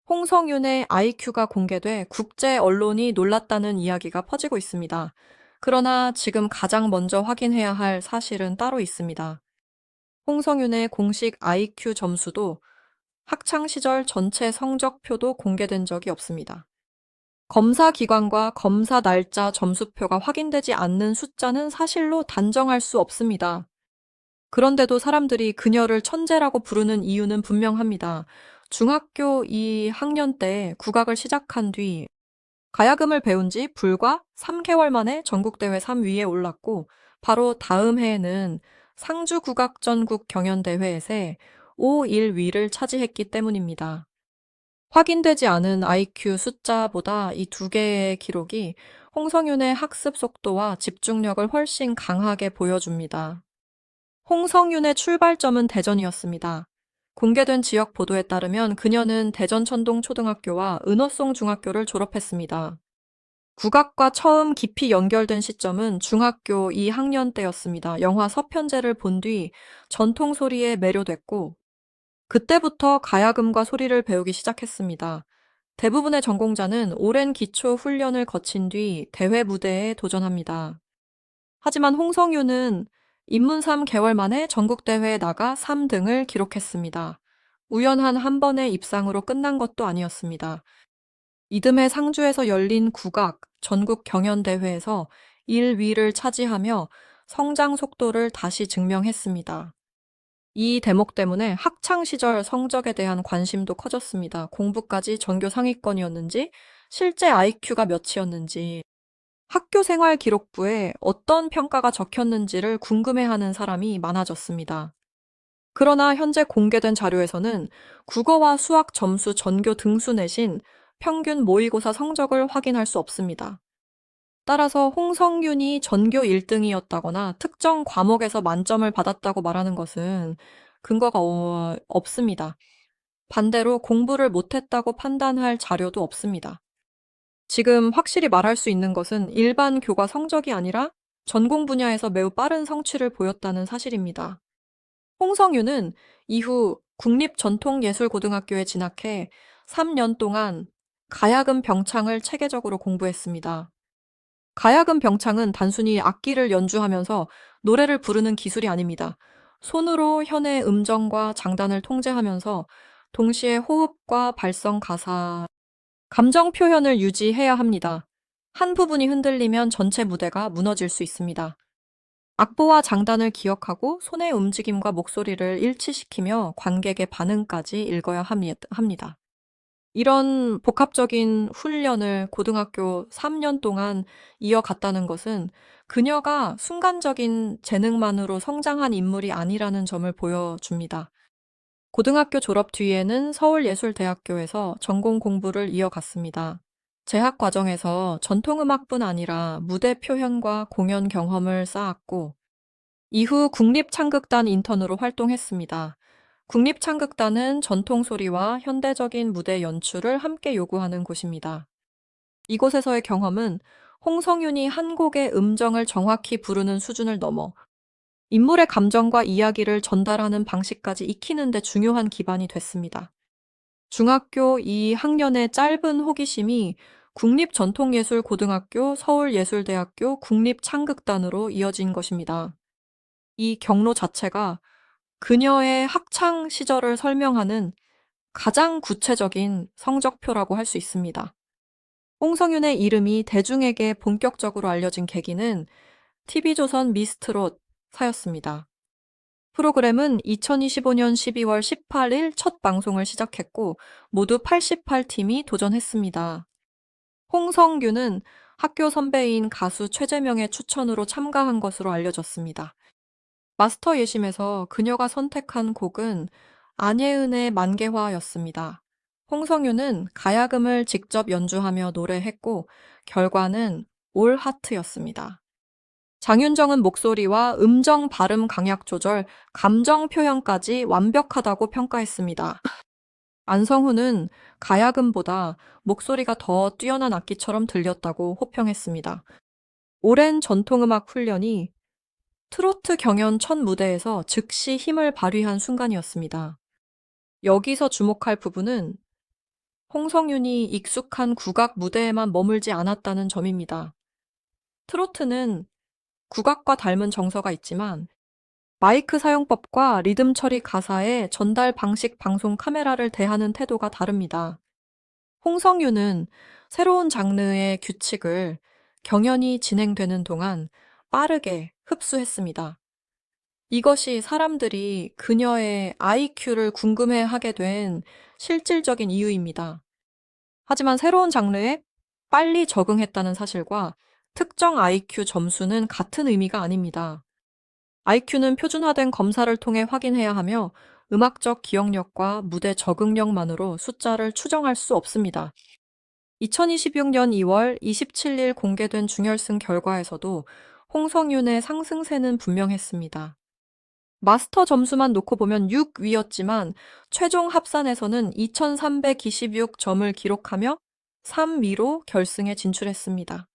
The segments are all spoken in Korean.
홍성윤의 IQ가 공개돼 국제 언론이 놀랐다는 이야기가 퍼지고 있습니다. 그러나 지금 가장 먼저 확인해야 할 사실은 따로 있습니다. 홍성윤의 공식 IQ 점수도 학창 시절 전체 성적표도 공개된 적이 없습니다. 검사 기관과 검사 날짜 점수표가 확인되지 않는 숫자는 사실로 단정할 수 없습니다. 그런데도 사람들이 그녀를 천재라고 부르는 이유는 분명합니다. 중학교 2학년 때 국악을 시작한 뒤 가야금을 배운 지 불과 3개월 만에 전국대회 3위에 올랐고 바로 다음 해에는 상주국악전국 경연대회에서 5, 1위를 차지했기 때문입니다. 확인되지 않은 IQ 숫자보다 이 두 개의 기록이 홍성윤의 학습 속도와 집중력을 훨씬 강하게 보여줍니다. 홍성윤의 출발점은 대전이었습니다. 공개된 지역 보도에 따르면 그녀는 대전천동초등학교와 은호송중학교를 졸업했습니다. 국악과 처음 깊이 연결된 시점은 중학교 2학년 때였습니다. 영화 서편제를 본 뒤 전통소리에 매료됐고 그때부터 가야금과 소리를 배우기 시작했습니다. 대부분의 전공자는 오랜 기초 훈련을 거친 뒤 대회 무대에 도전합니다. 하지만 홍성윤은 입문 3개월 만에 전국대회에 나가 3등을 기록했습니다. 우연한 한 번의 입상으로 끝난 것도 아니었습니다. 이듬해 상주에서 열린 국악 전국 경연대회에서 1위를 차지하며 성장 속도를 다시 증명했습니다. 이 대목 때문에 학창 시절 성적에 대한 관심도 커졌습니다. 공부까지 전교 상위권이었는지, 실제 IQ가 몇이었는지, 학교 생활 기록부에 어떤 평가가 적혔는지를 궁금해하는 사람이 많아졌습니다. 그러나 현재 공개된 자료에서는 국어와 수학 점수 전교 등수 내신 평균 모의고사 성적을 확인할 수 없습니다. 따라서 홍성윤이 전교 1등이었다거나 특정 과목에서 만점을 받았다고 말하는 것은 근거가 없습니다. 반대로 공부를 못했다고 판단할 자료도 없습니다. 지금 확실히 말할 수 있는 것은 일반 교과 성적이 아니라 전공 분야에서 매우 빠른 성취를 보였다는 사실입니다. 홍성윤은 이후 국립전통예술고등학교에 진학해 3년 동안 가야금 병창을 체계적으로 공부했습니다. 가야금 병창은 단순히 악기를 연주하면서 노래를 부르는 기술이 아닙니다. 손으로 현의 음정과 장단을 통제하면서 동시에 호흡과 발성 가사, 감정 표현을 유지해야 합니다. 한 부분이 흔들리면 전체 무대가 무너질 수 있습니다. 악보와 장단을 기억하고 손의 움직임과 목소리를 일치시키며 관객의 반응까지 읽어야 합니다. 이런 복합적인 훈련을 고등학교 3년 동안 이어갔다는 것은 그녀가 순간적인 재능만으로 성장한 인물이 아니라는 점을 보여줍니다. 고등학교 졸업 뒤에는 서울예술대학교에서 전공 공부를 이어갔습니다. 재학 과정에서 전통음악뿐 아니라 무대 표현과 공연 경험을 쌓았고, 이후 국립창극단 인턴으로 활동했습니다. 국립창극단은 전통소리와 현대적인 무대 연출을 함께 요구하는 곳입니다. 이곳에서의 경험은 홍성윤이 한 곡의 음정을 정확히 부르는 수준을 넘어 인물의 감정과 이야기를 전달하는 방식까지 익히는 데 중요한 기반이 됐습니다. 중학교 2학년의 짧은 호기심이 국립전통예술고등학교, 서울예술대학교 국립창극단으로 이어진 것입니다. 이 경로 자체가 그녀의 학창 시절을 설명하는 가장 구체적인 성적표라고 할 수 있습니다. 홍성윤의 이름이 대중에게 본격적으로 알려진 계기는 TV조선 미스트롯사였습니다. 프로그램은 2025년 12월 18일 첫 방송을 시작했고 모두 88팀이 도전했습니다. 홍성균은 학교 선배인 가수 최재명의 추천으로 참가한 것으로 알려졌습니다. 마스터 예심에서 그녀가 선택한 곡은 안예은의 만개화였습니다. 홍성윤은 가야금을 직접 연주하며 노래했고 결과는 올 하트였습니다. 장윤정은 목소리와 음정 발음 강약 조절, 감정 표현까지 완벽하다고 평가했습니다. 안성훈은 가야금보다 목소리가 더 뛰어난 악기처럼 들렸다고 호평했습니다. 오랜 전통음악 훈련이 트로트 경연 첫 무대에서 즉시 힘을 발휘한 순간이었습니다. 여기서 주목할 부분은 홍성윤이 익숙한 국악 무대에만 머물지 않았다는 점입니다. 트로트는 국악과 닮은 정서가 있지만 마이크 사용법과 리듬 처리 가사의 전달 방식 방송 카메라를 대하는 태도가 다릅니다. 홍성유는 새로운 장르의 규칙을 경연이 진행되는 동안 빠르게 흡수했습니다. 이것이 사람들이 그녀의 IQ를 궁금해하게 된 실질적인 이유입니다. 하지만 새로운 장르에 빨리 적응했다는 사실과 특정 IQ 점수는 같은 의미가 아닙니다. IQ는 표준화된 검사를 통해 확인해야 하며 음악적 기억력과 무대 적응력만으로 숫자를 추정할 수 없습니다. 2026년 2월 27일 공개된 중결승 결과에서도 홍성윤의 상승세는 분명했습니다. 마스터 점수만 놓고 보면 6위였지만 최종 합산에서는 2326점을 기록하며 3위로 결승에 진출했습니다.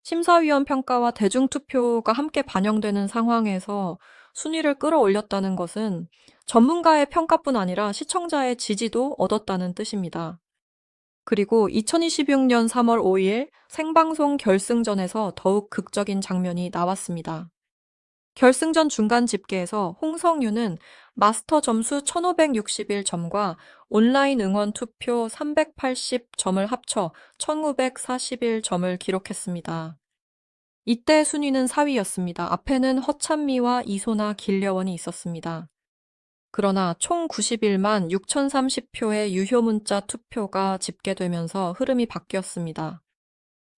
심사위원 평가와 대중투표가 함께 반영되는 상황에서 순위를 끌어올렸다는 것은 전문가의 평가뿐 아니라 시청자의 지지도 얻었다는 뜻입니다. 그리고 2026년 3월 5일 생방송 결승전에서 더욱 극적인 장면이 나왔습니다. 결승전 중간 집계에서 홍성유는 마스터 점수 1561점과 온라인 응원 투표 380점을 합쳐 1941점을 기록했습니다. 이때 순위는 4위였습니다. 앞에는 허찬미와 이소나 길려원이 있었습니다. 그러나 총 91만 6,030표의 유효 문자 투표가 집계되면서 흐름이 바뀌었습니다.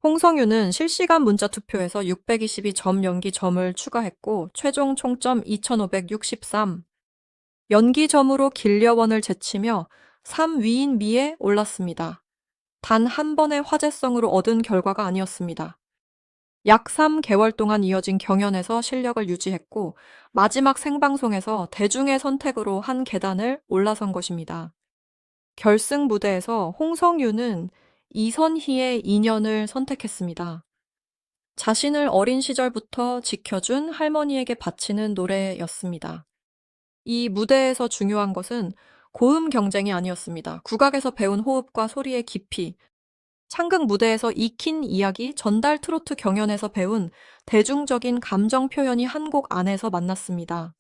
홍성유는 실시간 문자 투표에서 622점 연기 점을 추가했고 최종 총점 2,563. 연기 점으로 길려원을 제치며 3위인 미에 올랐습니다. 단 한 번의 화제성으로 얻은 결과가 아니었습니다. 약 3개월 동안 이어진 경연에서 실력을 유지했고 마지막 생방송에서 대중의 선택으로 한 계단을 올라선 것입니다. 결승 무대에서 홍성유는 이선희의 인연을 선택했습니다. 자신을 어린 시절부터 지켜준 할머니에게 바치는 노래였습니다. 이 무대에서 중요한 것은 고음 경쟁이 아니었습니다. 국악에서 배운 호흡과 소리의 깊이, 창극 무대에서 익힌 이야기, 전달 트로트 경연에서 배운 대중적인 감정 표현이 한 곡 안에서 만났습니다.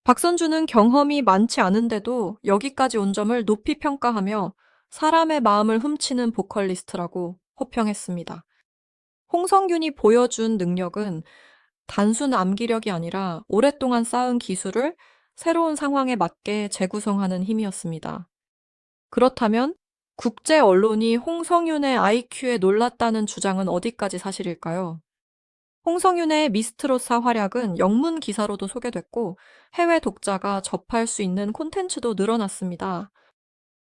박선주는 경험이 많지 않은데도 여기까지 온 점을 높이 평가하며 사람의 마음을 훔치는 보컬리스트라고 호평했습니다. 홍성균이 보여준 능력은 단순 암기력이 아니라 오랫동안 쌓은 기술을 새로운 상황에 맞게 재구성하는 힘이었습니다. 그렇다면 국제 언론이 홍성윤의 IQ에 놀랐다는 주장은 어디까지 사실일까요? 홍성윤의 미스트로사 활약은 영문 기사로도 소개됐고 해외 독자가 접할 수 있는 콘텐츠도 늘어났습니다.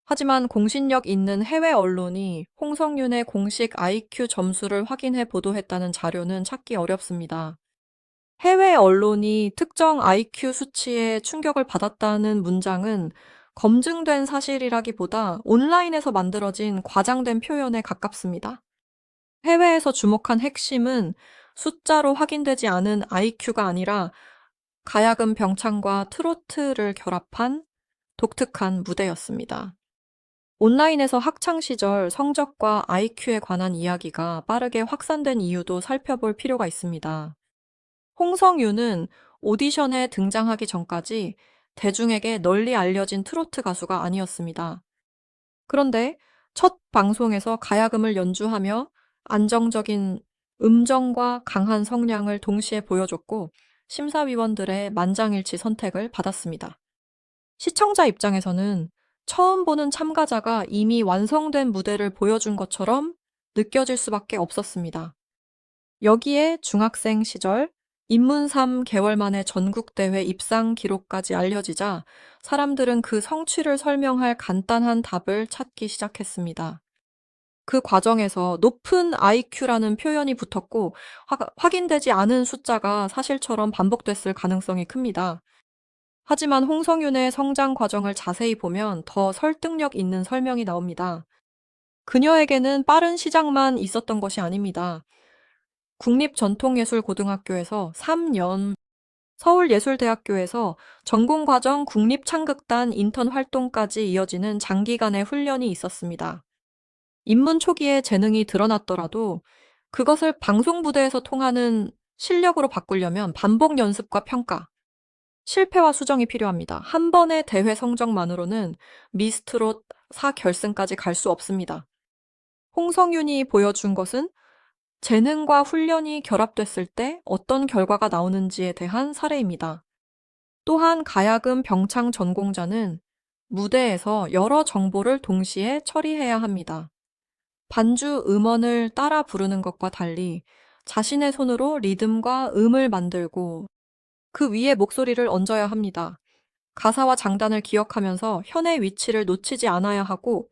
하지만 공신력 있는 해외 언론이 홍성윤의 공식 IQ 점수를 확인해 보도했다는 자료는 찾기 어렵습니다. 해외 언론이 특정 IQ 수치에 충격을 받았다는 문장은 검증된 사실이라기보다 온라인에서 만들어진 과장된 표현에 가깝습니다. 해외에서 주목한 핵심은 숫자로 확인되지 않은 IQ가 아니라 가야금 병창과 트로트를 결합한 독특한 무대였습니다. 온라인에서 학창시절 성적과 IQ에 관한 이야기가 빠르게 확산된 이유도 살펴볼 필요가 있습니다. 홍성유는 오디션에 등장하기 전까지 대중에게 널리 알려진 트로트 가수가 아니었습니다. 그런데 첫 방송에서 가야금을 연주하며 안정적인 음정과 강한 성량을 동시에 보여줬고 심사위원들의 만장일치 선택을 받았습니다. 시청자 입장에서는 처음 보는 참가자가 이미 완성된 무대를 보여준 것처럼 느껴질 수밖에 없었습니다. 여기에 중학생 시절 입문 3개월 만에 전국대회 입상 기록까지 알려지자 사람들은 그 성취를 설명할 간단한 답을 찾기 시작했습니다. 그 과정에서 높은 IQ라는 표현이 붙었고 확인되지 않은 숫자가 사실처럼 반복됐을 가능성이 큽니다. 하지만 홍성윤의 성장 과정을 자세히 보면 더 설득력 있는 설명이 나옵니다. 그녀에게는 빠른 시작만 있었던 것이 아닙니다. 국립전통예술고등학교에서 3년 서울예술대학교에서 전공과정 국립창극단 인턴 활동까지 이어지는 장기간의 훈련이 있었습니다. 입문 초기에 재능이 드러났더라도 그것을 방송 무대에서 통하는 실력으로 바꾸려면 반복 연습과 평가, 실패와 수정이 필요합니다. 한 번의 대회 성적만으로는 미스트롯 4결승까지 갈 수 없습니다. 홍성윤이 보여준 것은 재능과 훈련이 결합됐을 때 어떤 결과가 나오는지에 대한 사례입니다. 또한 가야금 병창 전공자는 무대에서 여러 정보를 동시에 처리해야 합니다. 반주 음원을 따라 부르는 것과 달리 자신의 손으로 리듬과 음을 만들고 그 위에 목소리를 얹어야 합니다. 가사와 장단을 기억하면서 현의 위치를 놓치지 않아야 하고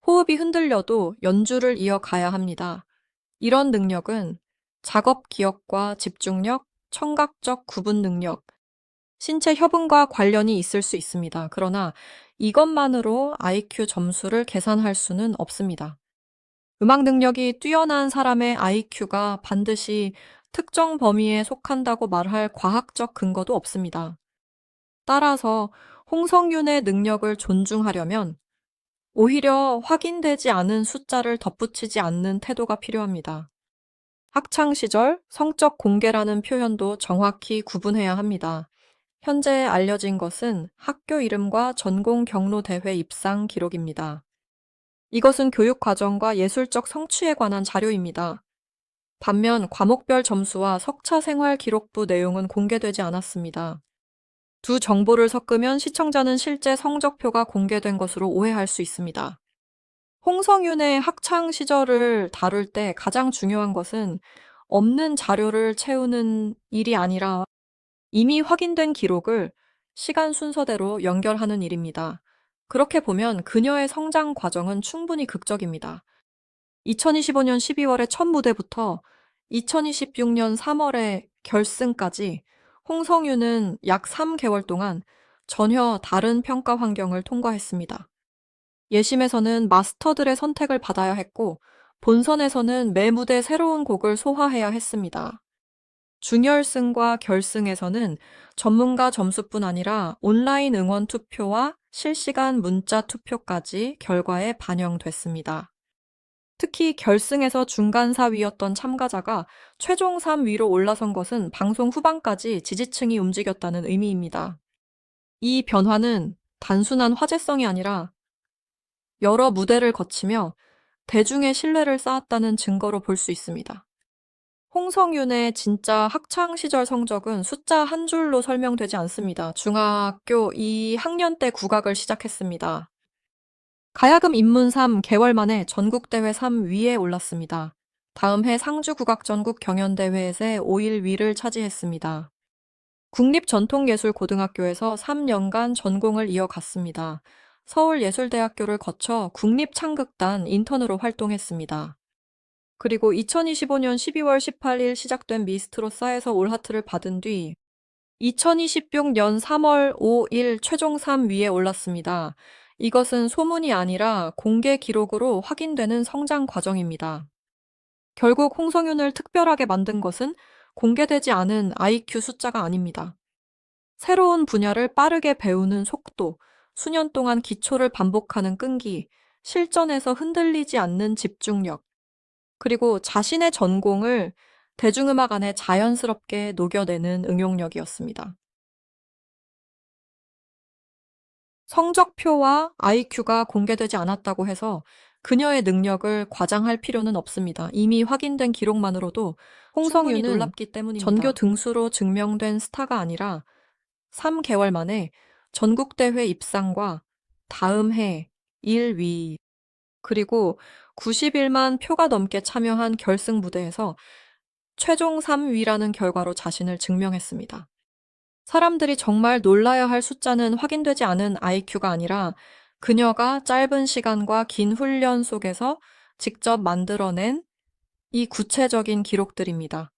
호흡이 흔들려도 연주를 이어가야 합니다. 이런 능력은 작업 기억과 집중력, 청각적 구분 능력, 신체 협응과 관련이 있을 수 있습니다. 그러나 이것만으로 IQ 점수를 계산할 수는 없습니다. 음악 능력이 뛰어난 사람의 IQ가 반드시 특정 범위에 속한다고 말할 과학적 근거도 없습니다. 따라서 홍성윤의 능력을 존중하려면 오히려 확인되지 않은 숫자를 덧붙이지 않는 태도가 필요합니다. 학창 시절 성적 공개라는 표현도 정확히 구분해야 합니다. 현재 알려진 것은 학교 이름과 전공 경로 대회 입상 기록입니다. 이것은 교육 과정과 예술적 성취에 관한 자료입니다. 반면 과목별 점수와 석차 생활 기록부 내용은 공개되지 않았습니다. 두 정보를 섞으면 시청자는 실제 성적표가 공개된 것으로 오해할 수 있습니다. 홍성윤의 학창 시절을 다룰 때 가장 중요한 것은 없는 자료를 채우는 일이 아니라 이미 확인된 기록을 시간 순서대로 연결하는 일입니다. 그렇게 보면 그녀의 성장 과정은 충분히 극적입니다. 2025년 12월의 첫 무대부터 2026년 3월의 결승까지 홍성윤은 약 3개월 동안 전혀 다른 평가 환경을 통과했습니다. 예심에서는 마스터들의 선택을 받아야 했고, 본선에서는 매 무대 새로운 곡을 소화해야 했습니다. 준결승과 결승에서는 전문가 점수뿐 아니라 온라인 응원 투표와 실시간 문자 투표까지 결과에 반영됐습니다. 특히 결승에서 중간 4위였던 참가자가 최종 3위로 올라선 것은 방송 후반까지 지지층이 움직였다는 의미입니다. 이 변화는 단순한 화제성이 아니라 여러 무대를 거치며 대중의 신뢰를 쌓았다는 증거로 볼 수 있습니다. 홍성윤의 진짜 학창 시절 성적은 숫자 한 줄로 설명되지 않습니다. 중학교 2학년 때 국악을 시작했습니다. 가야금 입문 3개월 만에 전국대회 3위에 올랐습니다. 다음 해 상주국악전국 경연대회에서 5일 위를 차지했습니다. 국립전통예술고등학교에서 3년간 전공을 이어갔습니다. 서울예술대학교를 거쳐 국립창극단 인턴으로 활동했습니다. 그리고 2025년 12월 18일 시작된 미스트롯4에서 올하트를 받은 뒤 2026년 3월 5일 최종 3위에 올랐습니다. 이것은 소문이 아니라 공개 기록으로 확인되는 성장 과정입니다. 결국 홍성윤을 특별하게 만든 것은 공개되지 않은 IQ 숫자가 아닙니다. 새로운 분야를 빠르게 배우는 속도, 수년 동안 기초를 반복하는 끈기, 실전에서 흔들리지 않는 집중력, 그리고 자신의 전공을 대중음악 안에 자연스럽게 녹여내는 응용력이었습니다. 성적표와 IQ가 공개되지 않았다고 해서 그녀의 능력을 과장할 필요는 없습니다. 이미 확인된 기록만으로도 홍성윤은 놀랍기 때문입니다. 전교 등수로 증명된 스타가 아니라 3개월 만에 전국대회 입상과 다음 해 1위, 그리고 91만 표가 넘게 참여한 결승 무대에서 최종 3위라는 결과로 자신을 증명했습니다. 사람들이 정말 놀라야 할 숫자는 확인되지 않은 IQ가 아니라 그녀가 짧은 시간과 긴 훈련 속에서 직접 만들어낸 이 구체적인 기록들입니다.